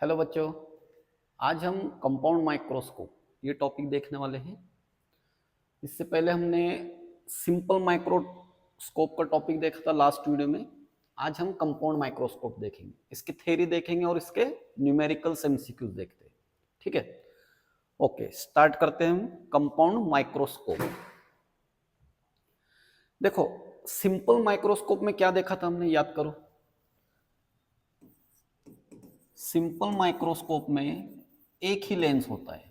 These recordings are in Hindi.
हेलो बच्चों। आज हम कंपाउंड माइक्रोस्कोप ये टॉपिक देखने वाले हैं। इससे पहले हमने सिंपल माइक्रोस्कोप का टॉपिक देखा था लास्ट वीडियो में। आज हम कंपाउंड माइक्रोस्कोप देखेंगे, इसकी थ्योरी देखेंगे और इसके न्यूमेरिकल्स एमसीक्यूज देखते हैं। ठीक है, ओके, स्टार्ट करते हैं हम कंपाउंड माइक्रोस्कोप। देखो, सिंपल माइक्रोस्कोप में क्या देखा था हमने, याद करो। सिंपल माइक्रोस्कोप में एक ही लेंस होता है,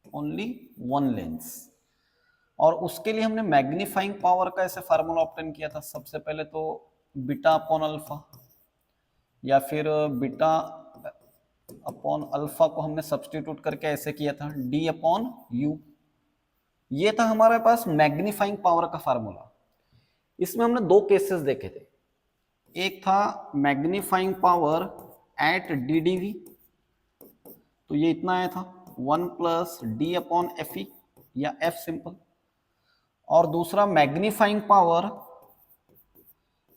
ओनली वन लेंस, और उसके लिए हमने मैग्नीफाइंग पावर का ऐसे फार्मूला ऑब्टेन किया था। सबसे पहले तो बीटा अपॉन अल्फा, या फिर बीटा अपॉन अल्फा को हमने सब्स्टिट्यूट करके ऐसे किया था डी अपॉन यू। ये था हमारे पास मैग्नीफाइंग पावर का फार्मूला। इसमें हमने दो केसेस देखे थे। एक था magnifying power at D D V, तो ये इतना आया था 1 plus D upon F E या एफ सिंपल। और दूसरा मैग्नीफाइंग पावर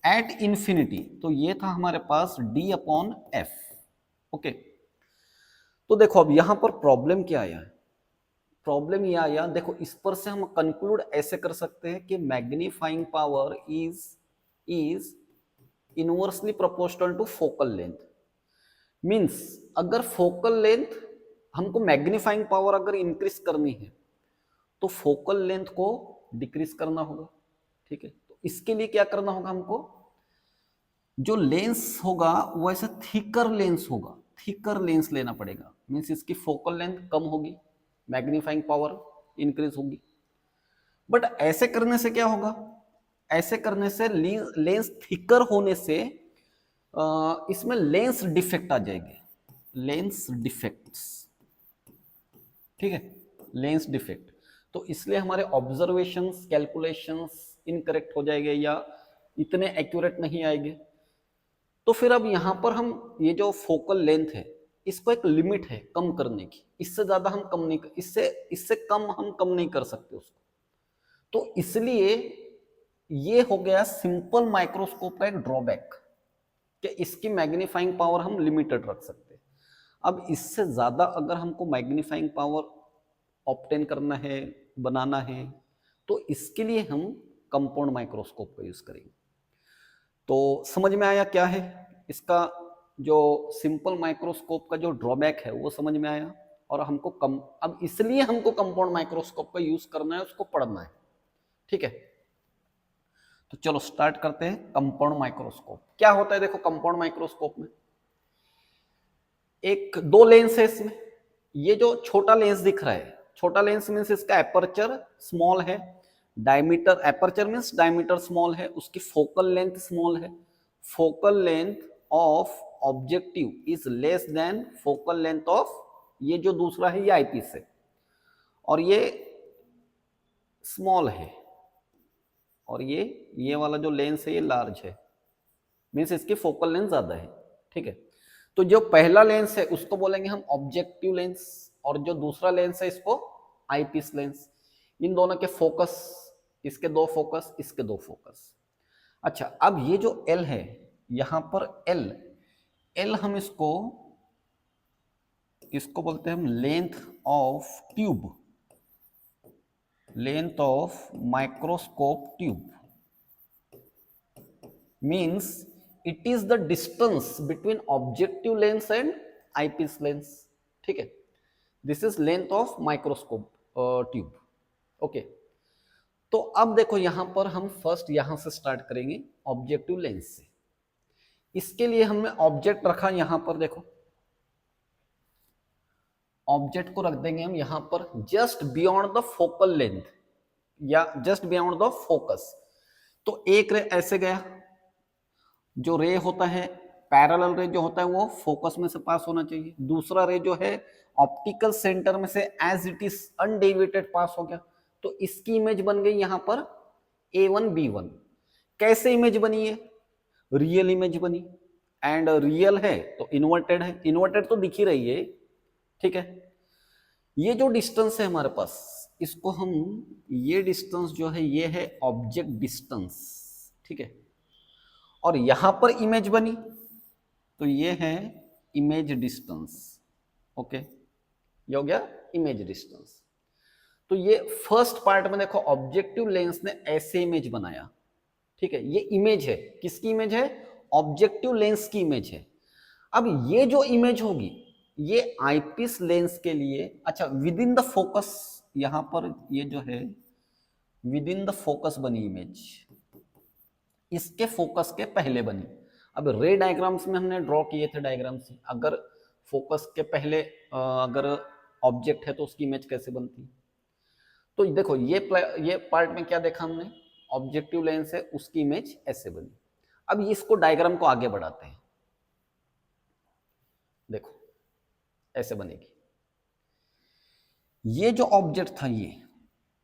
एट इंफिनिटी, तो ये था हमारे पास डी अपॉन एफ। ओके, तो देखो अब यहां पर प्रॉब्लम क्या आया है। प्रॉब्लम ये आया, देखो इस पर से हम कंक्लूड ऐसे कर सकते हैं कि magnifying power is inversely proportional to focal length. Means अगर फोकल लेंथ हमको मैग्नीफाइंग पावर अगर इंक्रीज करनी है तो फोकल लेंथ को डिक्रीज करना होगा। ठीक है, तो इसके लिए क्या करना होगा, हमको जो लेंस होगा वो ऐसा थिकर लेंस होगा, थिकर लेंस लेना पड़ेगा। मींस इसकी फोकल लेंथ कम होगी, मैग्नीफाइंग पावर इंक्रीज होगी। बट ऐसे करने से क्या होगा, ऐसे करने से लेंस थिकर होने से इसमें लेंस डिफेक्ट आ जाएंगे, लेंस डिफेक्ट्स। ठीक है, लेंस डिफेक्ट, तो इसलिए हमारे ऑब्जर्वेशंस कैलकुलेशंस इनकरेक्ट हो जाएंगे या इतने एक्यूरेट नहीं आएंगे। तो फिर अब यहां पर हम ये जो फोकल लेंथ है इसको एक लिमिट है कम करने की, इससे ज्यादा हम कम नहीं, इससे इससे कम हम कम नहीं कर सकते उसको। तो इसलिए ये हो गया सिंपल माइक्रोस्कोप का एक ड्रॉबैक कि इसकी मैग्नीफाइंग पावर हम लिमिटेड रख सकते हैं। अब इससे ज्यादा अगर हमको मैग्नीफाइंग पावर ऑब्टेन करना है, बनाना है, तो इसके लिए हम कंपाउंड माइक्रोस्कोप का यूज करेंगे। तो समझ में आया क्या है इसका, जो सिंपल माइक्रोस्कोप का जो ड्रॉबैक है वो समझ में आया। और हमको अब इसलिए हमको कंपाउंड माइक्रोस्कोप का यूज करना है, उसको पढ़ना है। ठीक है, तो चलो स्टार्ट करते हैं। कंपाउंड माइक्रोस्कोप क्या होता है, देखो कंपाउंड माइक्रोस्कोप में एक दो लेंस है इसमें। ये जो छोटा लेंस दिख रहा है, छोटा लेंस मीन्स इसका एपर्चर स्मॉल है, diameter, aperture means diameter small है, उसकी फोकल लेंथ स्मॉल है। Focal length of objective is less than focal length of ये जो दूसरा है ये आईपीस है, और ये स्मॉल है, और ये वाला जो लेंस है ये लार्ज है, मीन्स इसकी फोकल लेंथ ज्यादा है। ठीक है, तो जो पहला लेंस है उसको बोलेंगे हम ऑब्जेक्टिव लेंस, और जो दूसरा लेंस है इसको आईपीस लेंस। इन दोनों के फोकस, इसके दो फोकस, इसके दो फोकस। अच्छा, अब ये जो एल है यहां पर एल, एल हम इसको इसको बोलते हैं हम length of tube, length of microscope tube. means it is the distance between objective lens and eyepiece lens. ठीक है, this is length of microscope tube. Okay, तो अब देखो यहां पर हम फर्स्ट यहां से स्टार्ट करेंगे ऑब्जेक्टिव लेंस से। इसके लिए हमने ऑब्जेक्ट रखा यहां पर, देखो ऑब्जेक्ट को रख देंगे हम यहां पर just beyond the focal length या जस्ट बियॉन्ड द फोकस। तो एक रे ऐसे गया, जो रे होता है पैरेलल रे जो होता है वो फोकस में से पास होना चाहिए। दूसरा रे जो है ऑप्टिकल सेंटर में से एज इट इज अनडेविएटेड पास हो गया। तो इसकी इमेज बन गई यहां पर A1 B1। कैसे इमेज बनी है, रियल इमेज बनी, एंड रियल है तो इन्वर्टेड है, इन्वर्टेड तो दिख ही रही है। ठीक है, ये जो डिस्टेंस है हमारे पास, इसको हम, ये डिस्टेंस जो है ये है ऑब्जेक्ट डिस्टेंस। ठीक है, और यहां पर इमेज बनी तो ये है इमेज डिस्टेंस। ओके, ये हो गया इमेज डिस्टेंस। तो ये फर्स्ट पार्ट में देखो ऑब्जेक्टिव लेंस ने ऐसे इमेज बनाया, ठीक है, ये इमेज है, किसकी इमेज है? ऑब्जेक्टिव लेंस की इमेज है। अब ये जो इमेज होगी ये आईपीस लेंस के लिए, अच्छा विद इन द फोकस, यहां पर ये जो है विद इन द फोकस बनी इमेज, इसके फोकस के पहले बनी। अब रे डायग्राम्स में हमने ड्रॉ किए थे डायग्राम्स, अगर फोकस के पहले अगर ऑब्जेक्ट है तो उसकी इमेज कैसे बनती। तो देखो ये पार्ट में क्या देखा हमने, ऑब्जेक्टिव लेंस है, उसकी इमेज ऐसे बनी। अब इसको डायग्राम को आगे बढ़ाते हैं, देखो ऐसे बनेगी। ये जो ऑब्जेक्ट था ये,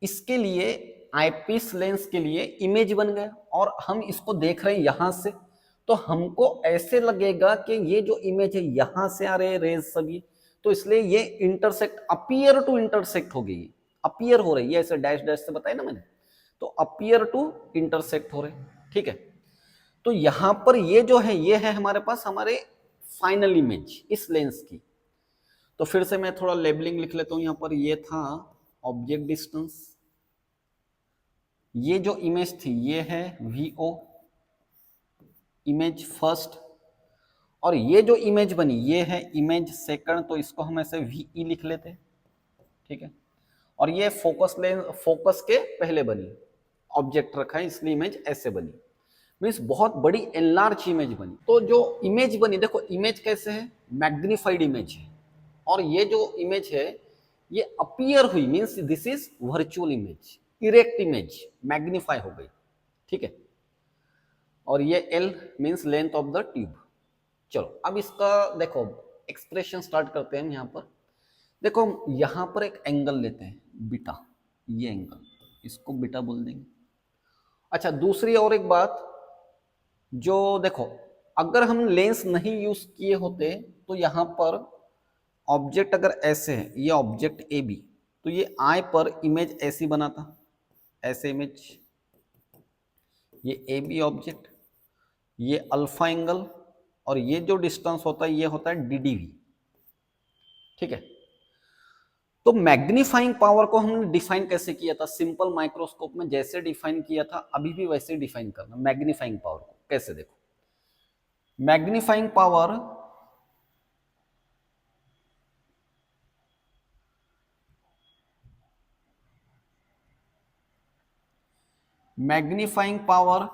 इसके लिए आईपीस लेंस के लिए इमेज बन गया और हम इसको देख रहे हैं यहां से, तो हमको ऐसे लगेगा कि ये जो इमेज है यहां से आ रहे रेज सभी, तो इसलिए ये इंटरसेक्ट, अपीयर टू इंटरसेक्ट हो गई, अपीयर हो रही है, ऐसे डैश डैश से बताया ना मैंने, तो अपीयर टू इंटरसेक्ट हो रहे, ठीक है। तो यहां पर ये जो है ये है हमारे पास हमारे फाइनल इमेज इस लेंस की। तो फिर से मैं थोड़ा लेबलिंग लिख लेता हूं, यहां पर ये था ऑब्जेक्ट डिस्टेंस, ये जो इमेज थी ये है VO, इमेज फर्स्ट, और ये जो इमेज बनी ये है इमेज सेकंड, तो इसको हम ऐसे VE लिख लेते, ठीक है। और ये फोकस के पहले बनी, ऑब्जेक्ट रखा है इसलिए इमेज ऐसे बनी, मीन्स बहुत बड़ी एनलार्ज इमेज बनी। तो जो इमेज बनी, देखो इमेज कैसे है, मैग्नीफाइड इमेज है, और ये जो इमेज है ये अपीयर हुई, means this is virtual image, erect image magnify हो गई, ठीक है। और ये L means length of the tube. चलो अब इसका देखो एक्सप्रेशन स्टार्ट करते हैं हम। यहाँ पर देखो, यहां पर एक एंगल लेते हैं बीटा, ये एंगल, इसको बीटा बोल देंगे। अच्छा दूसरी और एक बात, जो देखो अगर हम लेंस नहीं यूज किए होते तो यहां पर ऑब्जेक्ट अगर ऐसे है, ये ऑब्जेक्ट ए बी, तो ये आई पर इमेज ऐसी बनाता, ऐसे इमेज, ये ए बी ऑब्जेक्ट, ये अल्फा एंगल, और ये जो डिस्टेंस होता है ये होता है डीडीवी, ठीक है। तो मैग्नीफाइंग पावर को हमने डिफाइन कैसे किया था, सिंपल माइक्रोस्कोप में जैसे डिफाइन किया था अभी भी वैसे डिफाइन करना। मैग्नीफाइंग पावर को कैसे, देखो magnifying power magnifying power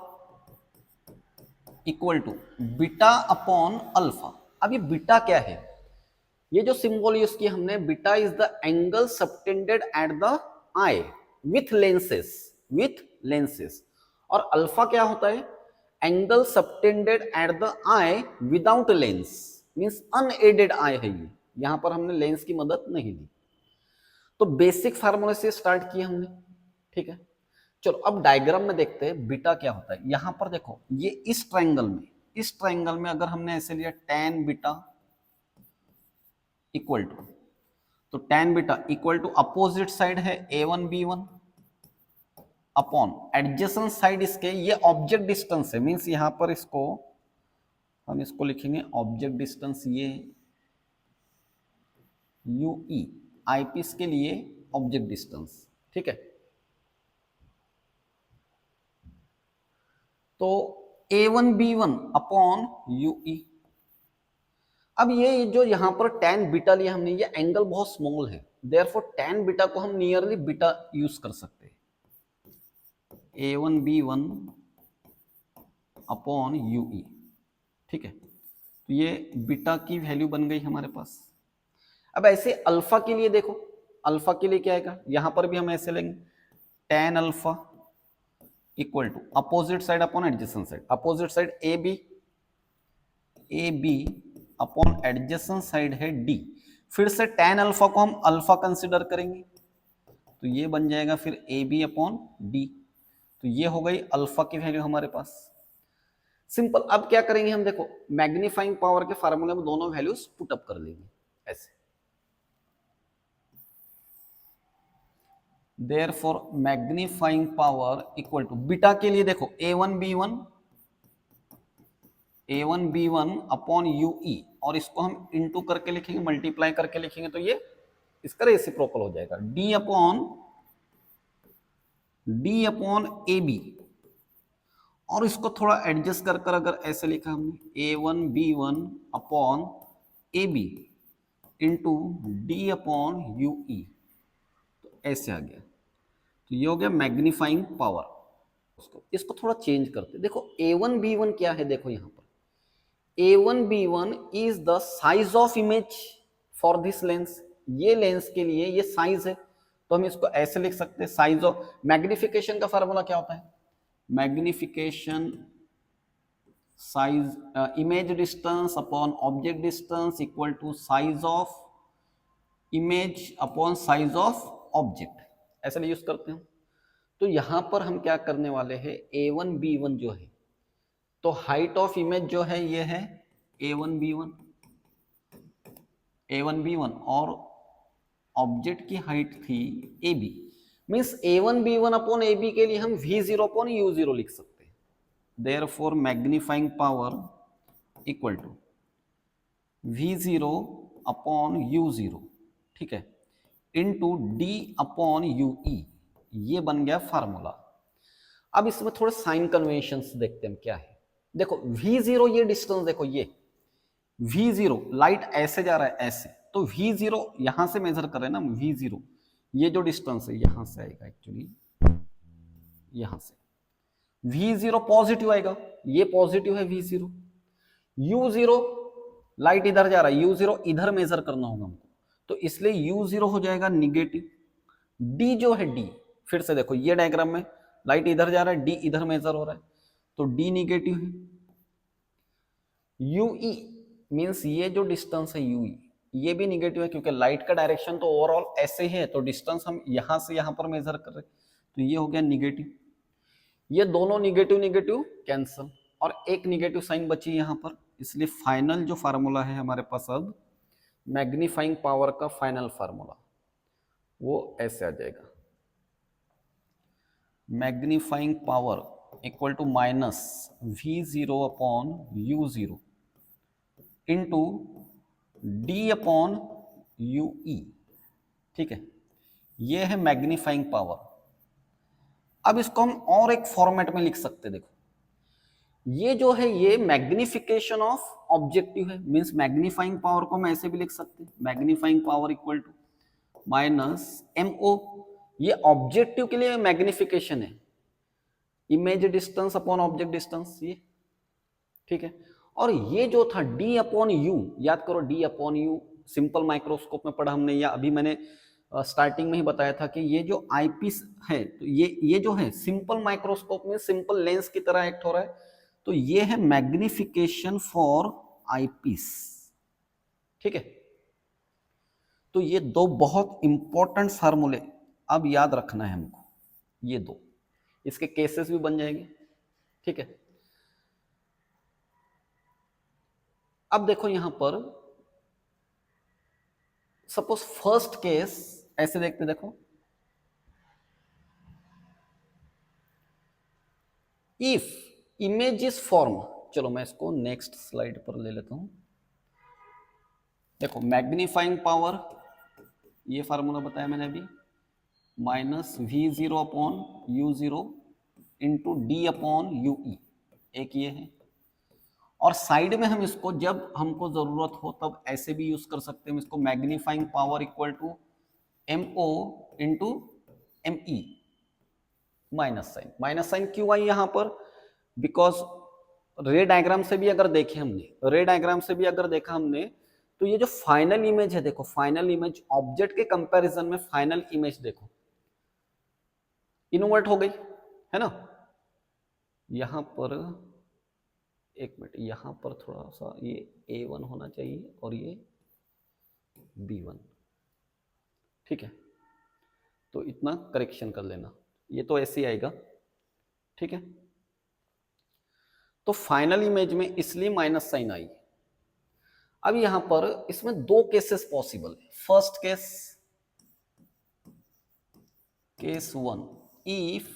equal to beta upon alpha. अब ये बीटा क्या है, ये जो सिंबल यूज किया हमने, beta is the angle subtended at the eye with lenses, और अल्फा क्या होता है, angle subtended at the eye without lens, means unaided eye है ये, यहां पर हमने लेंस की मदद नहीं ली। तो बेसिक फार्मूले से स्टार्ट किया हमने, ठीक है। चलो अब डायग्राम में देखते हैं बीटा क्या होता है। यहां पर देखो ये इस ट्रायंगल में अगर हमने ऐसे लिया tan बीटा इक्वल टू, तो tan beta equal to opposite side है A1 B1 upon adjacent side इसके, ये ऑब्जेक्ट डिस्टेंस है, मींस यहां पर इसको हम इसको लिखेंगे ऑब्जेक्ट डिस्टेंस, ये UE आईपीस के लिए ऑब्जेक्ट डिस्टेंस, ठीक है। तो A1 B1 अपॉन UE। अब ये जो यहां पर tan बीटा लिया हमने, ये एंगल बहुत स्मॉल है, देयरफॉर tan बीटा को हम नियरली बीटा यूज कर सकते हैं, A1 B1 अपॉन UE, ठीक है। तो ये बीटा की वैल्यू बन गई हमारे पास। अब ऐसे अल्फा के लिए देखो, अल्फा के लिए क्या आएगा, यहां पर भी हम ऐसे लेंगे tan alpha equal to opposite side upon adjacent side, opposite side A B upon adjacent side है D। फिर से tan अल्फा को हम अल्फा कंसिडर करेंगे, तो ये बन जाएगा फिर AB अपॉन D। तो ये हो गई अल्फा की वैल्यू हमारे पास, सिंपल। अब क्या करेंगे हम, देखो मैग्नीफाइंग पावर के फार्मूले में दोनों वैल्यूज पुट अप कर लेंगे ऐसे। Therefore magnifying power equal to beta के लिए देखो A1 B1 अपॉन UE, और इसको हम इनटू करके लिखेंगे, मल्टीप्लाई करके लिखेंगे, तो ये इसका रेसिप्रोकल हो जाएगा, डी अपॉन ए बी। और इसको थोड़ा एडजस्ट कर कर अगर ऐसे लिखा हमने A1B1 upon A B into D upon U E, तो ऐसे आ गया। तो ये हो गया मैग्नीफाइंग पावर। इसको थोड़ा चेंज करते, देखो A1B1 क्या है, देखो यहां पर A1B1 is the size of image for this lens. ये लेंस के लिए ये साइज है, तो हम इसको ऐसे लिख सकते हैं, साइज ऑफ, मैग्निफिकेशन का फार्मूला क्या होता है, magnification size image distance upon object distance equal to size of image upon size of object, ऐसे यूज करते हैं। तो यहां पर हम क्या करने वाले हैं, A1B1 जो है, तो हाइट ऑफ इमेज जो है ये है A1B1 और ऑब्जेक्ट की हाइट थी AB, means A1B1 upon AB के लिए हम V0 अपॉन U0 लिख सकते हैं। Therefore magnifying power equal to V0 upon U0, ठीक है, इनटू D अपॉन UE, ये बन गया फार्मूला। अब इसमें थोड़े साइन कन्वेंशंस देखते हैं क्या है। देखो V0 ये डिस्टेंस, देखो ये V0 लाइट ऐसे जा रहा है ऐसे, तो V0 यहां से मेजर कर रहे हैं ना V0, ये जो डिस्टेंस है यहां से आएगा, एक्चुअली यहां से V0 पॉजिटिव आएगा, ये पॉजिटिव है V0। U0 लाइट इधर जा रहा है, U0 इधर मेजर करना होगा हमको, तो इसलिए U0 हो जाएगा निगेटिव। D जो है D, फिर से देखो ये डायग्राम में लाइट इधर जा रहा है, D इधर मेजर हो रहा है, तो D निगेटिव है। UE मींस ये जो डिस्टेंस है UE, ये भी निगेटिव है, क्योंकि लाइट का डायरेक्शन तो ओवरऑल ऐसे ही है, तो डिस्टेंस हम यहां से यहां पर मेजर कर रहे हैं, तो ये हो गया निगेटिव। ये दोनों निगेटिव निगेटिव कैंसल, और एक निगेटिव साइन बची यहां पर, इसलिए फाइनल जो फार्मूला है हमारे पास अब मैग्नीफाइंग पावर का फाइनल फार्मूला वो ऐसे आ जाएगा, magnifying power equal to minus V0 upon U0 into D upon UE, ठीक है, ये है मैग्नीफाइंग पावर। अब इसको हम और एक फॉर्मेट में लिख सकते, देखो ये जो है ये मैग्निफिकेशन ऑफ ऑब्जेक्टिव है, मींस मैग्नीफाइंग पावर को हम ऐसे भी लिख सकते हैं, magnifying power equal to minus MO, ये ऑब्जेक्टिव के लिए मैग्निफिकेशन है, image distance upon object distance, ये ठीक है। और ये जो था D अपॉन यू, याद करो D upon you simple microscope में पढ़ा हमने, या अभी मैंने स्टार्टिंग में ही बताया था कि ये जो आईपीस है, तो ये जो है सिंपल माइक्रोस्कोप में सिंपल लेंस की तरह एक्ट हो रहा है, तो ये है मैग्निफिकेशन फॉर आईपीस, ठीक है। तो ये दो बहुत इंपॉर्टेंट फार्मूले अब याद रखना है हमको, ये दो, इसके केसेस भी बन जाएंगे, ठीक है। अब देखो यहां पर सपोज फर्स्ट केस ऐसे देखते, देखो इफ इमेज इज फॉर्म, चलो मैं इसको नेक्स्ट स्लाइड पर ले लेता हूं। देखो मैग्नीफाइंग पावर, ये फार्मूला बताया मैंने अभी, minus V0 upon U0 into D upon UE, एक ये है। और साइड में हम इसको जब हमको जरूरत हो तब ऐसे भी यूज कर सकते हैं, इसको magnifying power equal to MO into ME, minus sign क्यों आई यहां पर, बिकॉज रे डायग्राम से भी अगर देखे हमने, रे डायग्राम से भी अगर देखा हमने, तो ये जो फाइनल इमेज है, देखो फाइनल इमेज ऑब्जेक्ट के कंपैरिजन में फाइनल इमेज देखो इन्वर्ट हो गई है ना। यहां पर एक मिनट, यहां पर थोड़ा सा ये A1 होना चाहिए और ये B1, ठीक है, तो इतना करेक्शन कर लेना, ये तो ऐसे ही आएगा, ठीक है। तो फाइनल इमेज में इसलिए माइनस साइन आई। अब यहां पर इसमें दो केसेस पॉसिबल है। First case 1, if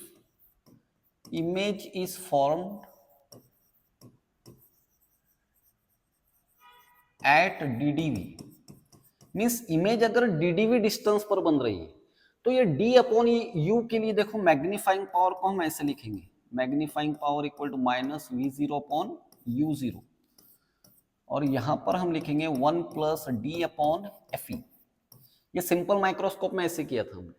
image is formed at DDV, means image अगर DDV डिस्टेंस पर बन रही है तो ये D अपॉन U के लिए देखो मैग्नीफाइंग पावर को हम ऐसे लिखेंगे, magnifying power equal to minus V0 upon U0, और यहां पर हम लिखेंगे 1 प्लस D अपॉन FE। ये सिंपल माइक्रोस्कोप में ऐसे किया था हमने।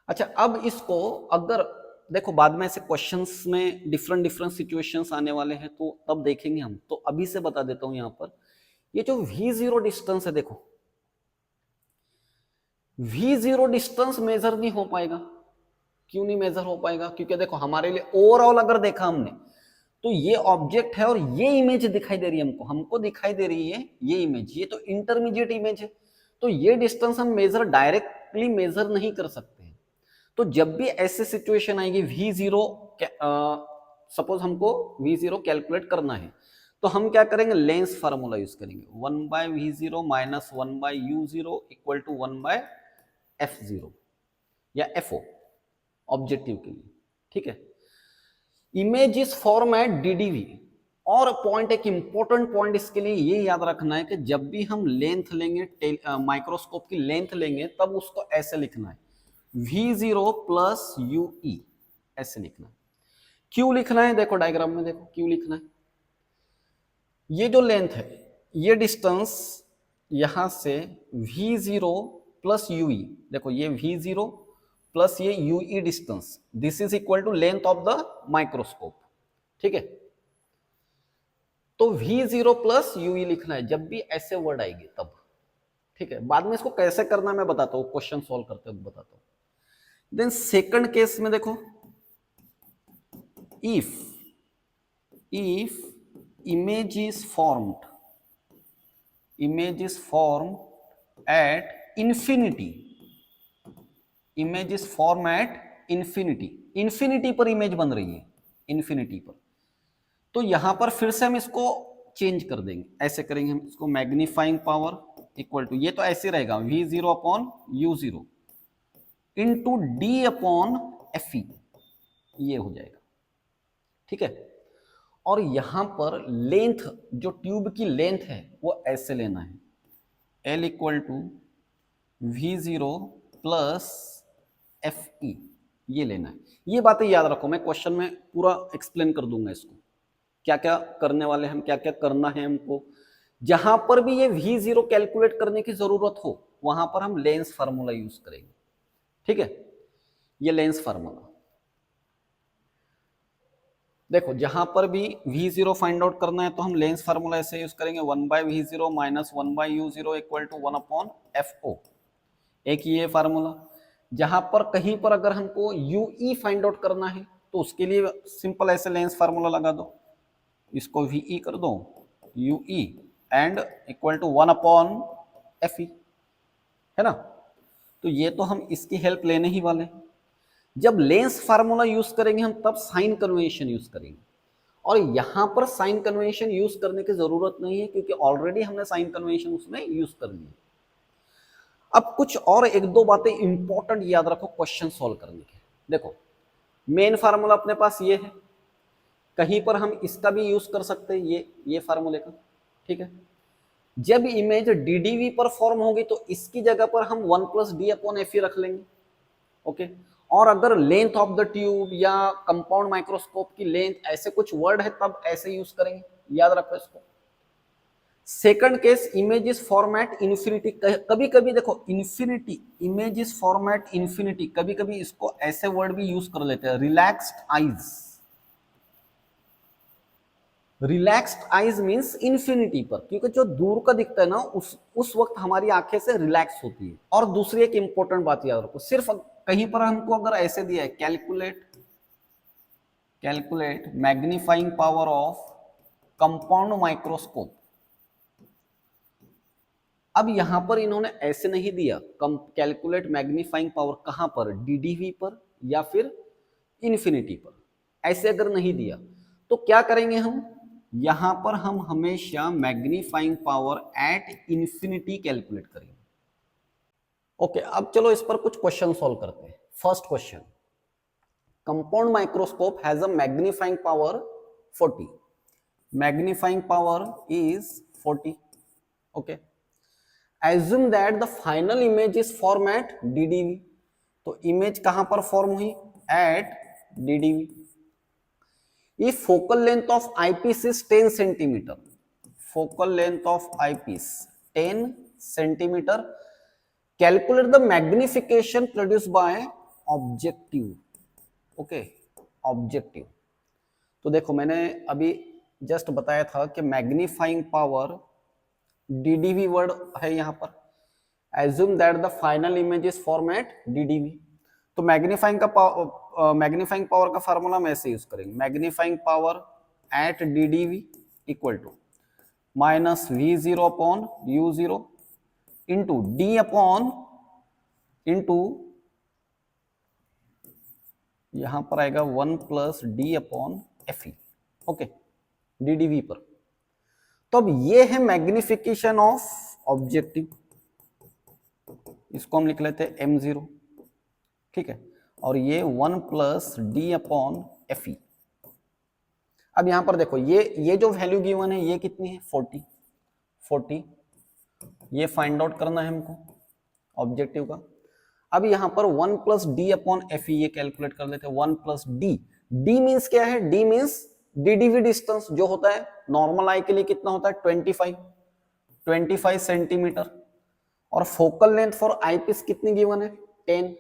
अच्छा, अब इसको अगर देखो बाद में ऐसे क्वेश्चंस में डिफरेंट डिफरेंट सिचुएशंस आने वाले हैं तो तब देखेंगे हम, तो अभी से बता देता हूं यहां पर ये जो V0 डिस्टेंस है, देखो V0 डिस्टेंस मेजर नहीं हो पाएगा। क्यों नहीं मेजर हो पाएगा? क्योंकि देखो हमारे लिए ओवरऑल अगर देखा हमने तो ये ऑब्जेक्ट है और ये इमेज दिखाई दे रही है हमको दिखाई दे रही है ये इमेज, ये तो इंटरमीडिएट इमेज है, तो ये डिस्टेंस हम मेजर डायरेक्टली मेजर नहीं कर सकते हैं। तो जब भी ऐसे सिचुएशन आएगी V0, सपोज हमको V0 कैलकुलेट करना है तो हम क्या करेंगे, लेंस फार्मूला यूज करेंगे, 1/V0 minus 1/U0 equal to 1/F0 या FO ऑब्जेक्टिव के लिए, ठीक है। Image is form at DDV, और पॉइंट, एक इंपॉर्टेंट पॉइंट इसके लिए ये याद रखना है कि जब भी हम लेंथ लेंगे, माइक्रोस्कोप की लेंथ लेंगे, तब उसको ऐसे लिखना है V0 प्लस UE, ऐसे लिखना है। क्यों लिखना है? देखो डायग्राम में देखो क्यों लिखना है। ये जो लेंथ है, ये डिस्टेंस यहां से V0 प्लस UE, देखो ये V0 प्लस ये UE distance, this is equal to length of the microscope, ठीक है। तो V0 प्लस UE लिखना है जब भी ऐसे वर्ड आएगी तब, ठीक है। बाद में इसको कैसे करना मैं बताता हूँ, क्वेश्चन सॉल्व करते हुए बताता हूँ। देन सेकंड केस में देखो, if image is formed at infinity, image is formed at infinity पर इमेज बन रही है, infinity पर, तो यहां पर फिर से हम इसको चेंज कर देंगे, ऐसे करेंगे हम इसको, मैग्नीफाइंग पावर इक्वल टू, ये तो ऐसे रहेगा V0 upon U0 into D upon FE, ये हो जाएगा, ठीक है। और यहां पर लेंथ, जो ट्यूब की लेंथ है वो ऐसे लेना है, L equal to V0 plus FE, ये लेना है। ये बातें याद रखो, मैं क्वेश्चन में पूरा एक्सप्लेन कर दूंगा इसको, क्या क्या करने वाले हम, क्या क्या करना है हमको। जहां पर भी ये V0 कैलकुलेट करने की जरूरत हो वहां पर हम लेंस फार्मूला यूज करेंगे, ठीक है। ये लेंस फार्मूला देखो, जहां पर भी V0 फाइंड आउट करना है तो हम लेंस फार्मूला ऐसे यूज करेंगे, 1/V0 minus 1/U0 equal to 1 upon FO, एक ये फार्मूला। जहां पर कहीं पर अगर हमको UE फाइंड आउट करना है तो उसके लिए सिंपल ऐसे लेंस फार्मूला लगा दो, इसको VE कर दो, UE and equal to 1 upon FE, है ना। तो ये तो हम इसकी हेल्प लेने ही वाले हैं। जब लेंस फार्मूला यूज करेंगे हम तब साइन कन्वेंशन यूज करेंगे, और यहां पर साइन कन्वेंशन यूज करने की जरूरत नहीं है क्योंकि ऑलरेडी हमने साइन कन्वेंशन उसमें यूज कर लिया। अब कुछ और एक दो बातें इंपॉर्टेंट याद रखो क्वेश्चन सॉल्व करने के। देखो, मेन फार्मूला अपने पास ये है, कहीं पर हम इसका भी यूज कर सकते हैं, ये फार्मूले का, ठीक है। जब इमेज DDV पर फॉर्म होगी तो इसकी जगह पर हम 1 प्लस D अपॉन FE रख लेंगे, ओके। और अगर लेंथ ऑफ द ट्यूब या कंपाउंड माइक्रोस्कोप की लेंथ ऐसे कुछ वर्ड है तब ऐसे यूज करेंगे, याद रखो इसको। Second case, image is format infinity, कभी कभी देखो infinity, image is format infinity, कभी कभी इसको ऐसे वर्ड भी यूज कर लेते हैं, relaxed eyes. Relaxed eyes means infinity पर, क्योंकि जो दूर का दिखता है ना उस वक्त हमारी आंखें से रिलैक्स होती है। और दूसरी एक इंपॉर्टेंट बात याद रखो, सिर्फ कहीं पर हमको अगर ऐसे दिया है, calculate magnifying power of compound microscope, अब यहां पर इन्होंने ऐसे नहीं दिया, कैलकुलेट मैग्नीफाइंग पावर, कहां पर, DDV पर या फिर इन्फिनिटी पर, ऐसे अगर नहीं दिया तो क्या करेंगे हम, यहां पर हम हमेशा magnifying power at infinity calculate करेंगे, ओके। अब चलो इस पर कुछ क्वेश्चन सॉल्व करते हैं। First question, compound microscope has a magnifying power 40, magnifying power is 40, okay, assume that the final image is form at DDV। तो इमेज कहां पर फॉर्म हुई? At DDV। If focal length of eyepiece is 10 centimetre, focal length of eyepiece 10 centimetre, calculate the magnification produce by objective. Okay, objective. तो देखो मैंने अभी जस्ट बताया था कि मैग्नीफाइंग पावर DDV वर्ड है यहां पर। Assume that the final image is form at DDV। तो मैग्नीफाइंग पावर का फार्मूला हम ऐसे यूज करेंगे, magnifying power at DDV equal to minus V0 upon U0 into D upon into यहां पर आएगा 1 plus D upon FE। Okay, DDV पर। तो अब ये है मैग्निफिकेशन ऑफ ऑब्जेक्टिव, इसको हम लिख लेते हैं M0, ठीक है, और ये 1 प्लस D अपॉन FE। अब यहां पर देखो ये जो वैल्यू गिवन है ये कितनी है? 40। ये फाइंड आउट करना है हमको ऑब्जेक्टिव का। अब यहां पर 1 प्लस D अपॉन FE ये कैलकुलेट कर लेते हैं। 1 प्लस D, D मीन्स क्या है? D मीन्स DDV डिस्टेंस जो होता है नॉर्मल आई के लिए कितना होता है? 25 सेंटीमीटर। और फोकल लेंथ फॉर आईपीस कितनी गिवन है? 10।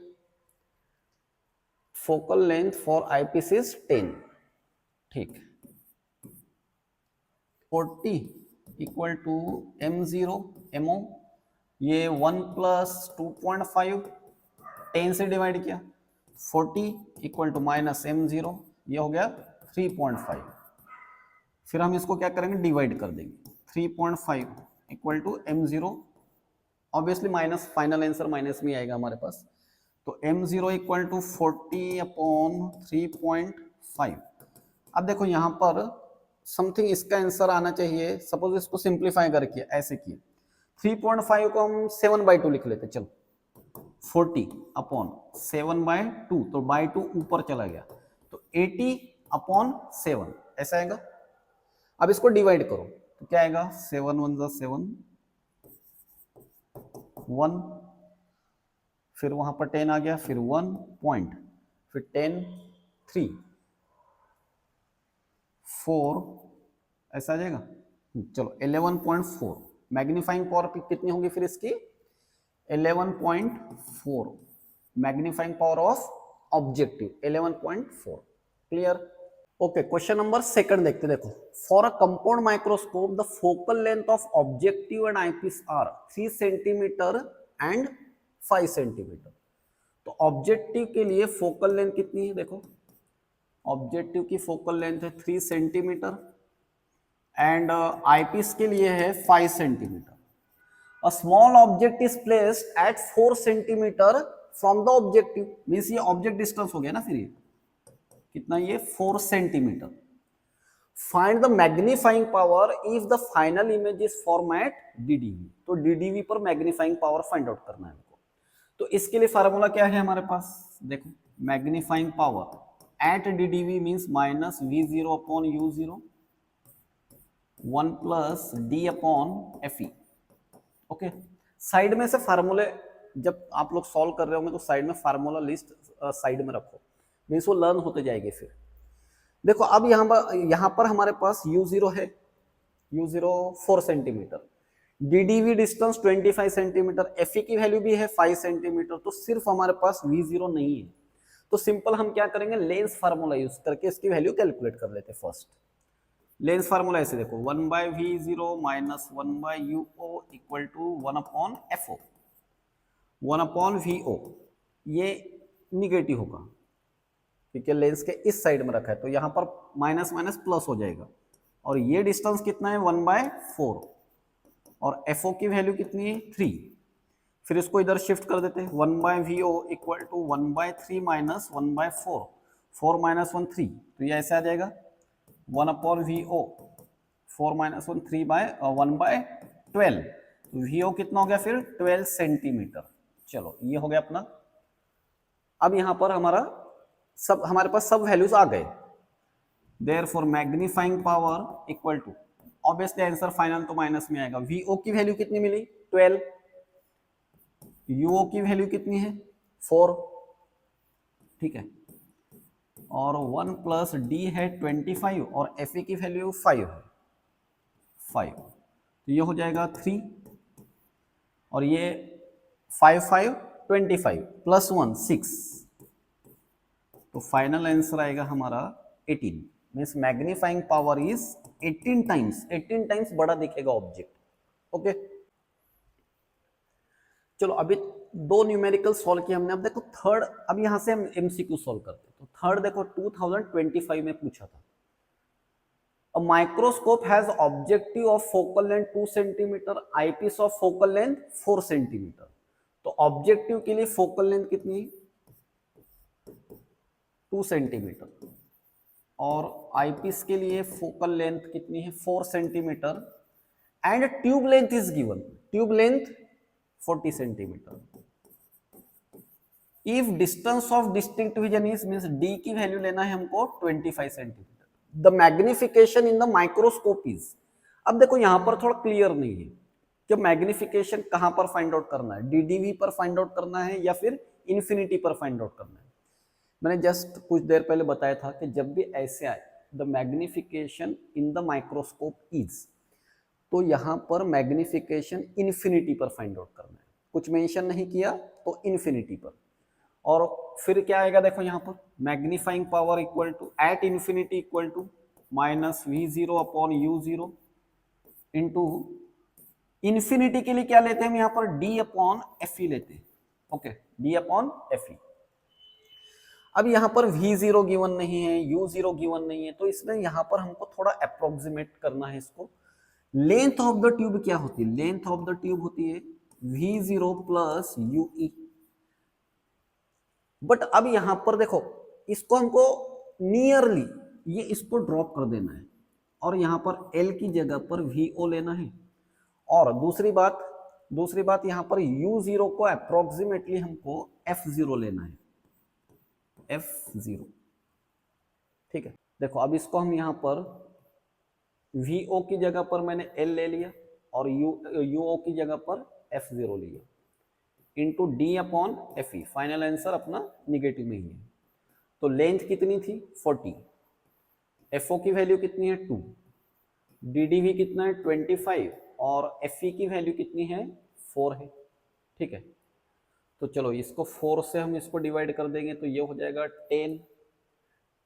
Focal length for eyepiece is 10, ठीक। 40 इक्वल टू M0 MO, ये 1 प्लस 2.5 10 से डिवाइड किया, 40 इक्वल टू माइनस M0, ये हो गया 3.5। फिर हम इसको क्या करेंगे? डिवाइड कर देंगे। 3.5 equal to M0, obviously minus, final answer minus में आएगा हमारे पास। तो M0 इक्वल टू 40 अपॉन 3.5। अब देखो यहां पर समथिंग इसका आंसर आना चाहिए। सपोज इसको सिंप्लीफाई करके ऐसे किए, 3.5 को हम 7/2 लिख लेते। चलो 40 अपॉन 7/2, तो बाई 2 ऊपर चला गया, तो 80 अपॉन 7 ऐसा आएगा। अब इसको डिवाइड करो तो क्या आएगा? 7 1 7, 1, फिर वहां पर 10 आ गया, फिर 1 पॉइंट, फिर 10 3 4 ऐसा आ जाएगा। चलो 11.4, मैग्नीफाइंग पावर कितनी होगी फिर इसकी? 11.4, magnifying power of objective 11.4। Clear? Okay, question number second देखते। देखो, for a compound microscope the focal length of objective and eyepiece are 3 centimetre and 5 centimetre. तो ऑब्जेक्टिव के लिए फोकल लेंथ कितनी है? देखो ऑब्जेक्टिव की फोकल लेंथ है 3 सेंटीमीटर एंड आईपीस के लिए है 5 centimetre. A small object is placed at 4 centimetre from the objective, means ये ऑब्जेक्ट डिस्टेंस हो गया ना, फिर ये कितना? ये 4 centimetre. Find the magnifying power if the final image is form at DDV। तो DDV पर मैग्नीफाइंग पावर फाइंड आउट करना है हमको। तो इसके लिए फार्मूला क्या है हमारे पास? देखो, magnifying power at DDV means minus V0 upon U0, 1 plus D upon FE। Okay, side में से फार्मूले जब आप लोग सॉल्व कर रहे होंगे तो साइड में फार्मूला लिस्ट साइड में रखो, मीन्स वो लर्न होते जाएंगे। फिर देखो अब यहां पर हमारे पास U0 है, U0 4 centimetre, DDV distance 25 centimetre, FE की वैल्यू भी है 5 सेंटीमीटर, तो सिर्फ हमारे पास V0 नहीं है। तो सिंपल हम क्या करेंगे? लेंस फार्मूला यूज करके इसकी वैल्यू कैलकुलेट कर लेते हैं। फर्स्ट लेंस फार्मूला ऐसे देखो, 1/V0 minus 1/UO equal to 1 upon FO, 1 upon VO, ये निगेटिव होगा क्योंकि लेंस के इस साइड में रखा है, तो यहां पर माइनस माइनस प्लस हो जाएगा। और ये डिस्टेंस कितना है? 1/4, और FO की वैल्यू कितनी है? 3। फिर इसको इधर शिफ्ट कर देते हैं, 1/VO equal to 1/3 minus 1/4, 4 minus 1 3, तो ये ऐसे आ जाएगा 1 अपॉन VO, 4 माइनस 1 1/12। VO कितना हो गया फिर? 12 सेंटीमीटर। चलो ये हो गया अपना। अब यहां पर हमारे पास सब वैल्यूज आ गए। Therefore magnifying power equal to obviously answer final तो माइनस में आएगा। वीओ की वैल्यू कितनी मिली 12, यूओ की वैल्यू कितनी है 4, ठीक है, और 1 प्लस डी है 25 और एफ की वैल्यू 5 है 5, तो ये हो जाएगा 3 और ये 5 5 25 प्लस 1 6, तो फाइनल आंसर आएगा हमारा 18। Means magnifying power is 18 times बड़ा दिखेगा ऑब्जेक्ट। ओके, चलो अभी दो न्यूमेरिकल सॉल्व किए हमने। अब देखो थर्ड, अब यहां से हम एमसीक्यू सॉल्व करते हैं। तो थर्ड देखो 2025 में पूछा था, A microscope has objective of focal length 2 centimetre, eyepiece of focal length 4 centimetre. तो ऑब्जेक्टिव के लिए फोकल लेंथ कितनी 2 सेंटीमीटर और आईपीस के लिए फोकल लेंथ कितनी है 4 centimetre and tube length is given, tube length 40 centimetre. If distance of distinct vision is means D की वैल्यू लेना है हमको 25 centimetre. The magnification in the microscope is, अब देखो यहां पर थोड़ा क्लियर नहीं है कि मैग्निफिकेशन कहां पर फाइंड आउट करना है, डीडीवी पर फाइंड आउट करना है या फिर इन्फिनिटी पर फाइंड आउट करना है। मैंने जस्ट कुछ देर पहले बताया था कि जब भी ऐसे आए the magnification in the microscope is, तो यहां पर मैग्निफिकेशन इन्फिनिटी पर फाइंड आउट करना है। कुछ मेंशन नहीं किया तो इन्फिनिटी पर। और फिर क्या आएगा देखो यहां पर magnifying power equal to at infinity equal to minus V0 upon U0 into infinity के लिए क्या लेते हैं हम यहां पर D अपॉन FE लेते हैं। Okay, D upon FE। अब यहां पर V0 गिवन नहीं है, U0 गिवन नहीं है, तो इसमें यहां पर हमको थोड़ा अप्रोक्सीमेट करना है इसको। लेंथ ऑफ द ट्यूब क्या होती है, लेंथ ऑफ द ट्यूब होती है V0 प्लस UE। बट अब यहां पर देखो इसको हमको नियरली ये इसको ड्रॉप कर देना है और यहां पर L की जगह पर VO लेना है। और दूसरी बात यहां पर U0 को अप्रोक्सीमेटली हमको F0 लेना है, F0, ठीक है। देखो अब इसको हम यहां पर VO की जगह पर मैंने L ले लिया और UO की जगह पर F0 लिया into D upon FE। Final answer अपना निगेटिव में ही है। तो लेंथ कितनी थी 40, FO की वैल्यू कितनी है 2, DDV कितना है 25 और FE की वैल्यू कितनी है 4 है, ठीक है। तो चलो इसको 4 से हम इसको डिवाइड कर देंगे तो ये हो जाएगा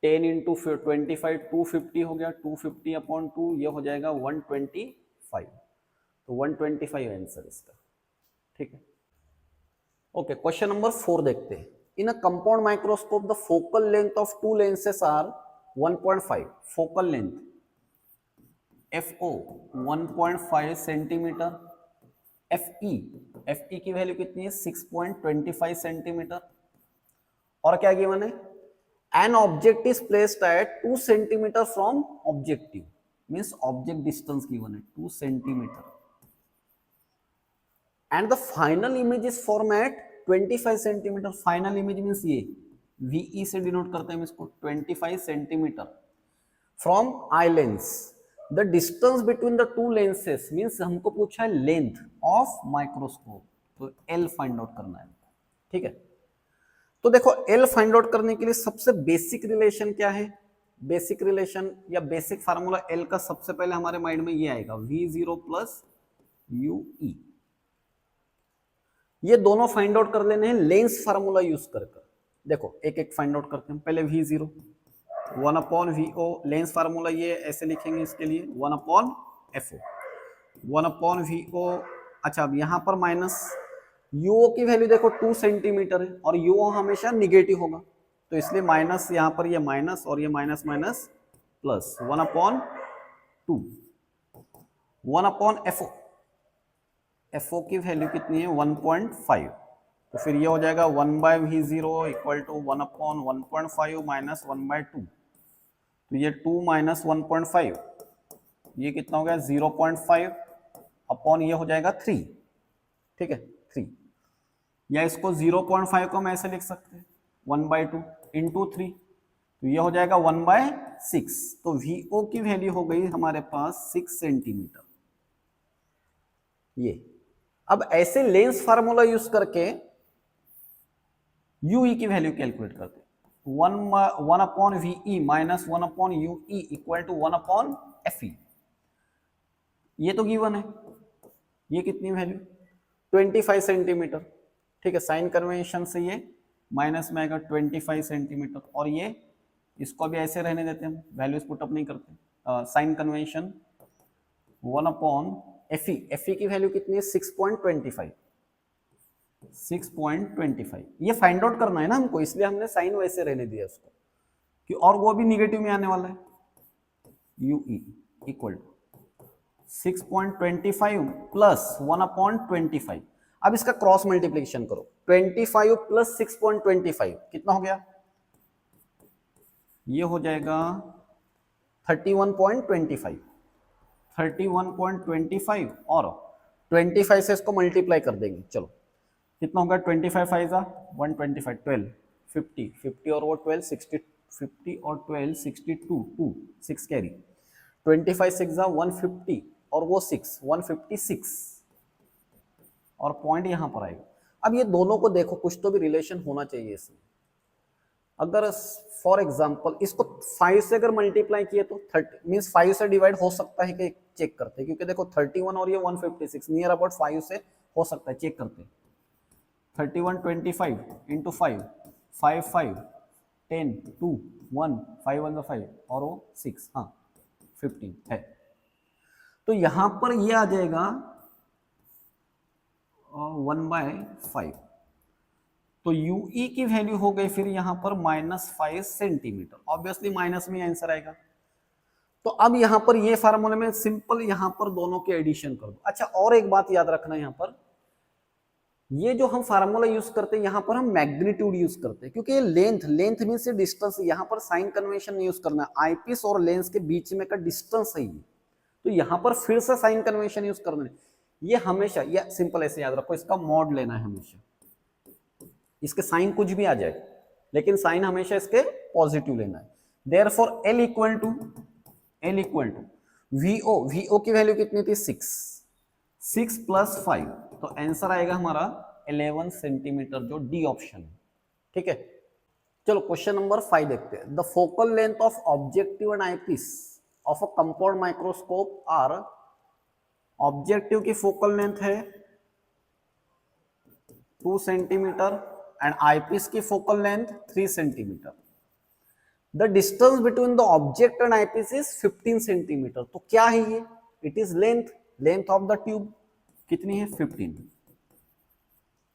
10 इंटू 25 250 हो गया, 250 अपॉन 2 ये हो जाएगा 125। तो 125 आंसर इसका, ठीक है। ओके, क्वेश्चन नंबर 4 देखते हैं। In a compound microscope the focal length of two lenses are 1.5, focal length FO 1.5 centimetre, FE की वैल्यू कितनी है 6.25 सेंटीमीटर। और क्या गिवन है, an object is placed at 2 centimetre from objective, means object distance given है 2 centimetre and the final image is formed at 25 centimetre. Final image means ये VE से डिनोट करते हैं इसको 25 centimetre from eye lens. The distance between the two lenses means हमको पूछा है लेंथ ऑफ माइक्रोस्कोप, तो L फाइंड आउट करना है, ठीक है। तो देखो L फाइंड आउट करने के लिए सबसे बेसिक रिलेशन क्या है, बेसिक रिलेशन या बेसिक फार्मूला L का सबसे पहले हमारे माइंड में ये आएगा V0 प्लस UE। ये दोनों फाइंड आउट कर लेने हैं लेंस फार्मूला यूज कर। देखो एक एक फाइंड आउट करते हैं। पहले V0 1 upon VO, lens formula ये ऐसे लिखेंगे इसके लिए 1 अपॉन FO 1 अपॉन VO। अच्छा अब यहाँ पर माइनस UO की वैल्यू देखो 2 सेंटीमीटर है और UO हमेशा निगेटिव होगा, तो इसलिए माइनस यहाँ पर ये माइनस और ये minus minus plus 1 upon 2 1 upon FO की वैल्यू कितनी है 1.5, तो फिर ये हो जाएगा 1 by V0 equal to 1 upon 1.5 minus 1/2, तो ये 2 माइनस 1.5 ये कितना हो गया 0.5 अपॉन ये हो जाएगा 3, ठीक है 3, या इसको 0.5 को हम ऐसे लिख सकते हैं 1/2 इंटू 3, तो ये हो जाएगा 1/6। तो VO की वैल्यू हो गई हमारे पास 6 सेंटीमीटर। ये अब ऐसे लेंस फार्मूला यूज करके UE की वैल्यू कैलकुलेट करते हैं। 1/VE minus 1/UE equal to 1/FE। ये तो गिवन है। ये कितनी वैल्यू 25 सेंटीमीटर। ठीक है, साइन कन्वेंशन से ये माइनस में आएगा 25 सेंटीमीटर। और ये इसको भी ऐसे रहने देते हैं, वैल्यूज पुटअप नहीं करते। Sign convention 1/FE। FE की वैल्यू कितनी है 6.25। 6.25 ये फाइंड आउट करना है ना हमको, इसलिए हमने साइन वैसे रहने दिया उसको कि, और वो भी निगेटिव में आने वाला है। UE equal to 6.25 plus 1/25। अब इसका क्रॉस मल्टीप्लिकेशन करो, 25 प्लस 6.25 कितना हो गया, ये हो जाएगा 31.25। 31.25 और 25 से इसको मल्टीप्लाई कर देंगे। चलो कितना होगा 25 5 125 12 50 50 और वो 12 60 50 और 12 62 2 6 कैरी 25 6 150 और वो 6 156 और पॉइंट यहां पर आएगा। अब ये दोनों को देखो, कुछ तो भी रिलेशन होना चाहिए इसमें। अगर फॉर एग्जांपल इसको 5 से अगर मल्टीप्लाई किए तो 30 मींस 5 से डिवाइड हो सकता है कि चेक करते हैं, क्योंकि देखो 31 और ये 156 नियर अबाउट 5 से हो सकता है, चेक करते हैं। 31 25 इंटू 5 5 5 10 2 1 5 1 5 और वो 6 हाँ 15 है। तो यहां पर ये आ जाएगा 1/5। तो UE की वैल्यू हो गई फिर यहां पर -5 सेंटीमीटर। ऑब्वियसली माइनस में आंसर आएगा। तो अब यहां पर ये फार्मूले में सिंपल यहां पर दोनों के एडिशन कर दो। अच्छा, और एक बात याद रखना, यहां पर ये जो हम फार्मूला यूज करते हैं यहां पर हम मैग्नीट्यूड यूज करते हैं, क्योंकि ये लेंथ मींस डिस्टेंस। यहां पर साइन कन्वेंशन नहीं यूज करना है, आईपीस और लेंस के बीच में का डिस्टेंस है ये। तो यहां पर फिर से साइन कन्वेंशन यूज करना है। ये हमेशा, ये सिंपल ऐसे याद रखो, इसका मॉड लेना है हमेशा। इसके साइन कुछ भी आ जाए लेकिन साइन हमेशा इसके पॉजिटिव लेना है। Therefore L equal to VO की वैल्यू कितनी थी 6 प्लस 5, तो आंसर आएगा हमारा 11 सेंटीमीटर, जो डी ऑप्शन है। ठीक है, चलो क्वेश्चन नंबर 5 देखते हैं। The focal length of objective and eyepiece of a compound microscope are, objective की फोकल लेंथ है 2 सेंटीमीटर एंड आईपीस की focal length 3 centimetre. The distance between the object and eyepiece is 15 centimetre. तो क्या है ये, it is length of the tube कितनी है 15।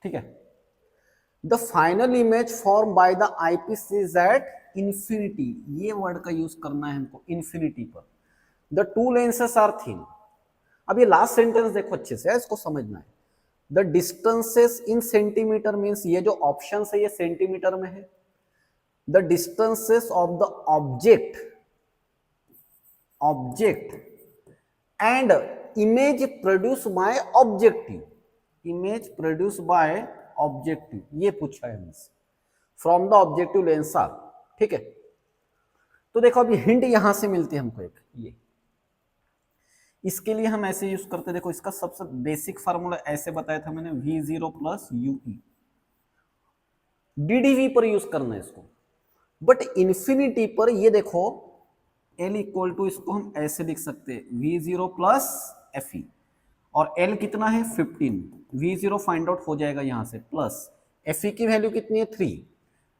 ठीक है, the final image form by the eyepiece is at infinity. ये वर्ड का यूज करना है हमको, इंफिनिटी पर। The two lenses are thin. अब ये लास्ट सेंटेंस देखो अच्छे से, इसको समझना है। The distances in centimetre means ये जो ऑप्शन है ये सेंटीमीटर में है। The distances of the object and image produce by objective, ये पूछा है हमसे, from the objective lens are. ठीक है, तो देखो अभी हिंट यहां से मिलती है हमको एक, ये इसके लिए हम ऐसे यूज करते, देखो इसका सबसे बेसिक फार्मूला ऐसे बताया था मैंने, V0 प्लस UE। DDV पर यूज करना है इसको, बट इंफिनिटी पर ये देखो L इक्वल टू, इसको हम ऐसे लिख सकते हैं V0 प्लस FE, और L कितना है 15, V0 फाइंड आउट हो जाएगा यहां से, प्लस FE की वैल्यू कितनी है 3,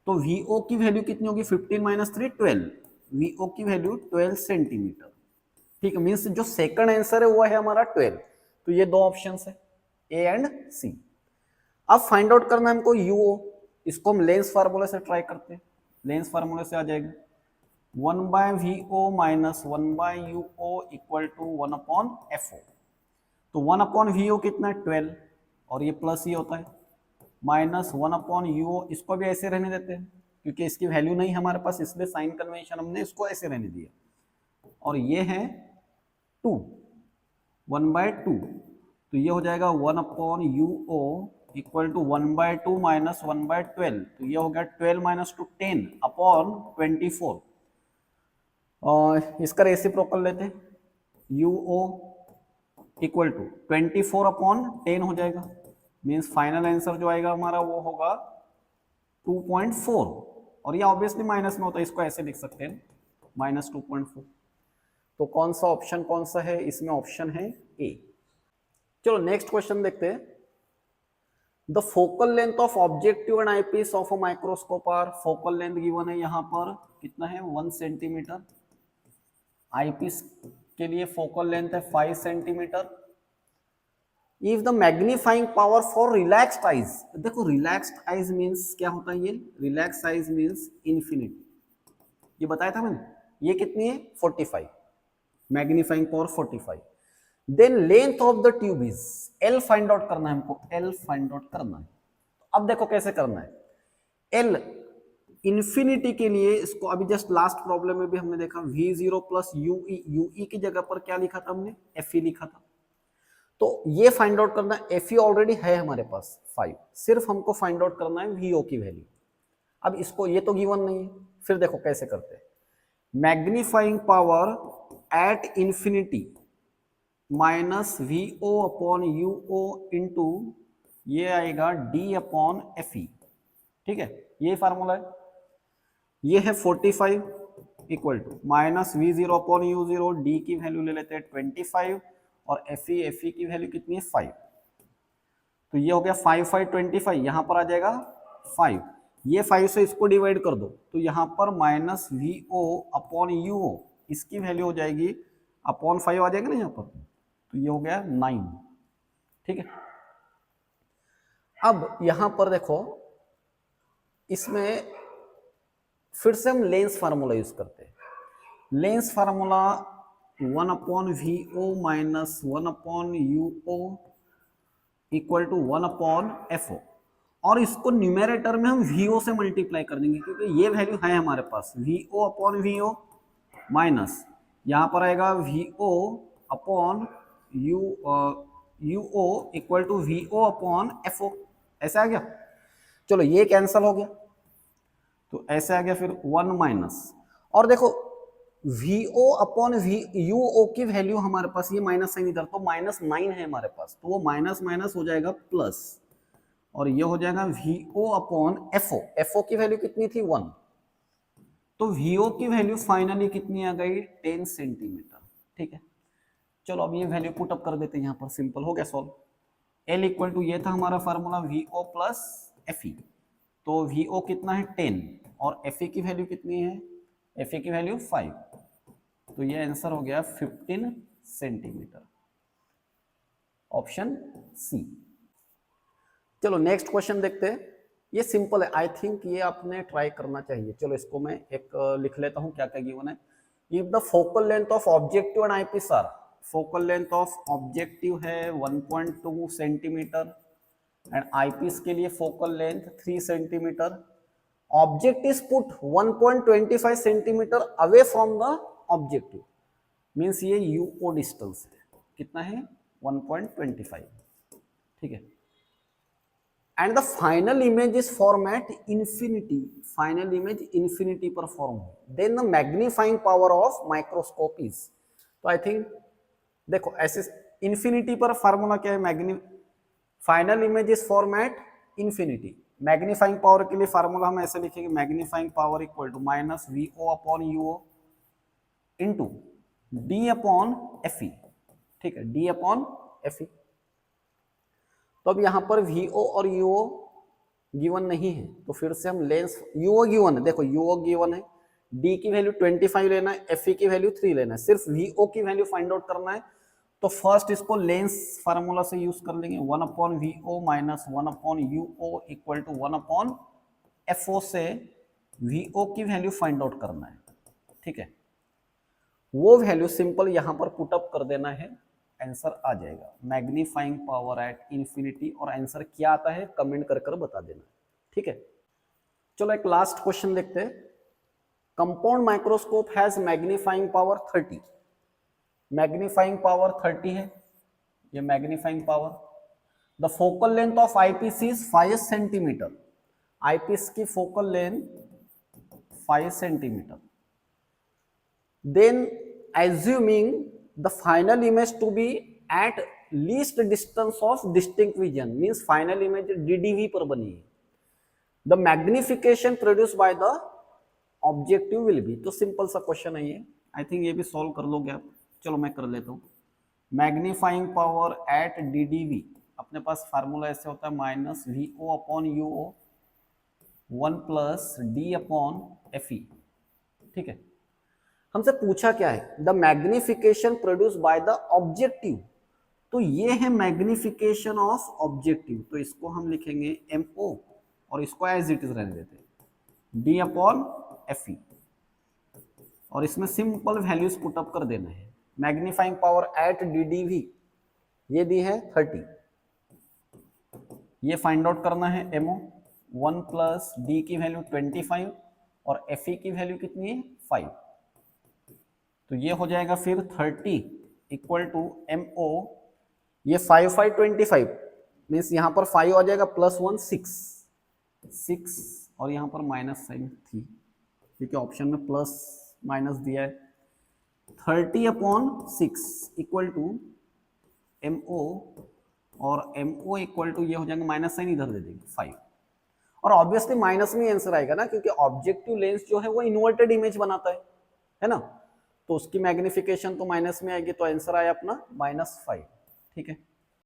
तो VO की वैल्यू कितनी होगी 15 माइनस 3 12, VO की वैल्यू 12 सेंटीमीटर। ठीक है, मींस जो सेकंड आंसर है वो है हमारा 12। तो ये दो ऑप्शन है A एंड C। अब फाइंड आउट करना है हमको UO, इसको हम लेंस फार्मूले से ट्राई करते हैं। लेंस फार्मूले से आ जाएगा 1/VO minus 1/UO equal to 1/FO। तो 1/VO कितना है 12, और ये प्लस ही होता है, माइनस 1/UO, इसको भी ऐसे रहने देते हैं क्योंकि इसकी वैल्यू नहीं हमारे पास, इसलिए साइन कन्वेंशन हमने इसको ऐसे रहने दिया। और ये है 2 1/2, तो ये हो जाएगा 1/UO इक्वल टू 1/2 माइनस 1/12, तो ये हो गया 12 माइनस टू 10 अपॉन 24। और इसका रेसिप्रोकल लेते हैं, UO इक्वल टू 24 अपॉन 10 हो जाएगा, मीन्स फाइनल आंसर जो आएगा हमारा वो होगा 2.4। और ये ऑब्वियसली माइनस में होता है, इसको ऐसे लिख सकते हैं -2.4। तो कौन सा ऑप्शन कौन सा है इसमें? ऑप्शन है ए। चलो नेक्स्ट क्वेश्चन देखते हैं। The focal length of objective and eyepiece of a microscope are, focal length given है यहाँ पर कितना है 1 सेंटीमीटर, आईपीस के लिए फोकल लेंथ है 5 centimetre. If the magnifying power for relaxed eyes, देखो रिलैक्स्ड आइज मींस क्या होता है, ये रिलैक्स्ड आइज मींस इन्फिनिटी, ये बताया था मैंने, ये कितनी है 45, magnifying power 45। Then length of the tube is, L find out करना है हमको, एल फाइंड आउट करना है। अब देखो कैसे करना है, एल इन्फिनिटी के लिए इसको अभी जस्ट लास्ट प्रॉब्लम में भी हमने देखा V0 प्लस यूई, यूई की जगह पर क्या लिखा था हमने, Fe लिखा था। तो ये फाइंड आउट करना है, Fe ऑलरेडी है हमारे पास 5, सिर्फ हमको फाइंड आउट करना है VO की वैल्यू। अब इसको, ये तो गिवन नहीं है, फिर देखो कैसे करते हैं, magnifying power at infinity minus VO upon UO into ये आएगा D अपॉन Fe, ठीक है, ये फार्मूला है। ये है 45 equal to minus V0 upon U0, D की वैल्यू ले लेते हैं 25 और Fe की वैल्यू कितनी है 5, तो ये हो गया 5 5 25, यहां पर आ जाएगा 5, ये 5 से इसको डिवाइड कर दो तो यहां पर माइनस VO अपॉन UO, इसकी वैल्यू हो जाएगी अपॉन 5 आ जाएगा ना यहाँ पर, तो ये हो गया 9, ठीक है। अब यहां पर देखो, इसमें फिर से हम लेंस फार्मूला यूज करते हैं, lens formula 1 upon VO minus 1 upon UO equal to 1 upon FO, और इसको न्यूमेरेटर में हम VO से मल्टीप्लाई कर देंगे क्योंकि ये वैल्यू है हमारे पास, VO अपॉन VO माइनस यहाँ पर आएगा VO upon UO equal to VO upon FO, ऐसे आ गया। चलो ये कैंसल हो गया, तो ऐसे आ गया फिर 1 माइनस, और देखो VO अपॉन UO की वैल्यू हमारे पास, ये माइनस साइन इधर, तो -9 है हमारे पास, तो वो माइनस माइनस हो जाएगा प्लस, और ये हो जाएगा VO अपॉन FO, FO की वैल्यू कितनी थी 1, तो VO की वैल्यू फाइनली कितनी आ गई 10 सेंटीमीटर, ठीक है। चलो अब ये वैल्यू पुट अप कर देते हैं यहाँ पर, सिंपल हो गया सॉल्व। L इक्वल टू ये था हमारा फार्मूला VO प्लस FE, तो VO कितना है 10 और FE की वैल्यू कितनी है, FE की वैल्यू 5, तो ये आंसर हो गया 15 सेंटीमीटर, ऑप्शन सी। चलो नेक्स्ट क्वेश्चन देखते हैं, ये सिंपल है, आई थिंक ये आपने ट्राई करना चाहिए। चलो इसको मैं एक लिख लेता हूँ क्या क्या गिवन है। If the focal length of objective and eyepiece are, focal length of objective है 1.2 सेंटीमीटर एंड आईपीस के लिए focal length 3 centimetre, object is put 1.25 centimetre away from the objective, means ये UO डिस्टेंस है, कितना है 1.25, ठीक है। And the final image is form at infinity, final image infinity पर फॉर्म हो, then the magnifying power of microscope is, तो आई थिंक देखो ऐसे इंफिनिटी पर फार्मूला क्या है, final image is form at infinity, magnifying power के लिए फार्मूला हम ऐसे लिखेंगे, magnifying power equal to minus VO upon UO into D upon FE, ठीक है, D अपॉन FE। तो अब यहां पर VO और UO गिवन नहीं है, तो फिर से हम लेंस, UO गिवन है, देखो UO गिवन है, D की वैल्यू 25 लेना है, FE की वैल्यू 3 लेना है, सिर्फ VO की वैल्यू फाइंड आउट करना है, तो फर्स्ट इसको लेंस फार्मूला से यूज कर लेंगे, 1 upon VO minus 1 upon UO equal to 1 upon FO से VO की वैल्यू फाइंड आउट करना है, ठीक है। वो वैल्यू सिंपल यहां पर पुट अप कर देना है, आंसर आ जाएगा मैग्नीफाइंग पावर एट इंफिनिटी, और आंसर क्या आता है कमेंट कर कर बता देना, ठीक है। चलो एक लास्ट क्वेश्चन देखते हैं, compound microscope has magnifying power 30, magnifying power 30 है, ये magnifying power, the focal length of eyepiece is 5 centimetre, eyepiece की focal length 5 centimetre, then assuming the final image to be at least distance of distinct vision, means final image DDV पर बनी है, the magnification produced by the objective will be, तो सिंपल सा क्वेश्चन है ये, आई थिंक ये भी सॉल्व कर लोगे आप, चलो मैं कर लेता हूँ। मैग्नीफाइंग पावर एट DDV, अपने पास फार्मूला ऐसे होता है minus VO upon UO 1 plus D upon FE, ठीक है। हमसे पूछा क्या है, the magnification produce by the objective, तो ये है मैग्निफिकेशन ऑफ ऑब्जेक्टिव, तो इसको हम लिखेंगे MO और इसको एज इट इज रहने देते हैं D अपॉन FE, और इसमें सिंपल वैल्यूज पुटअप कर देना है। मैग्नीफाइंग पावर एट DDV ये दी है 30, ये फाइंड आउट करना है MO 1 प्लस D की वैल्यू 25 और FE की वैल्यू कितनी है 5, तो ये हो जाएगा फिर 30 इक्वल टू MO, ये 5 5 25 मीन्स यहाँ पर 5 आ जाएगा प्लस 1 6 और यहाँ पर माइनस साइन थी क्योंकि ऑप्शन में प्लस माइनस दिया है, 30 अपॉन 6 इक्वल टू MO, और MO इक्वल टू ये हो जाएगा माइनस साइन इधर दे देंगे 5, और ऑब्वियसली माइनस में आंसर आएगा ना, क्योंकि ऑब्जेक्टिव लेंस जो है वो इन्वर्टेड इमेज बनाता है ना, तो उसकी मैग्निफिकेशन तो माइनस में आएगी, तो आंसर आया अपना -5, ठीक है।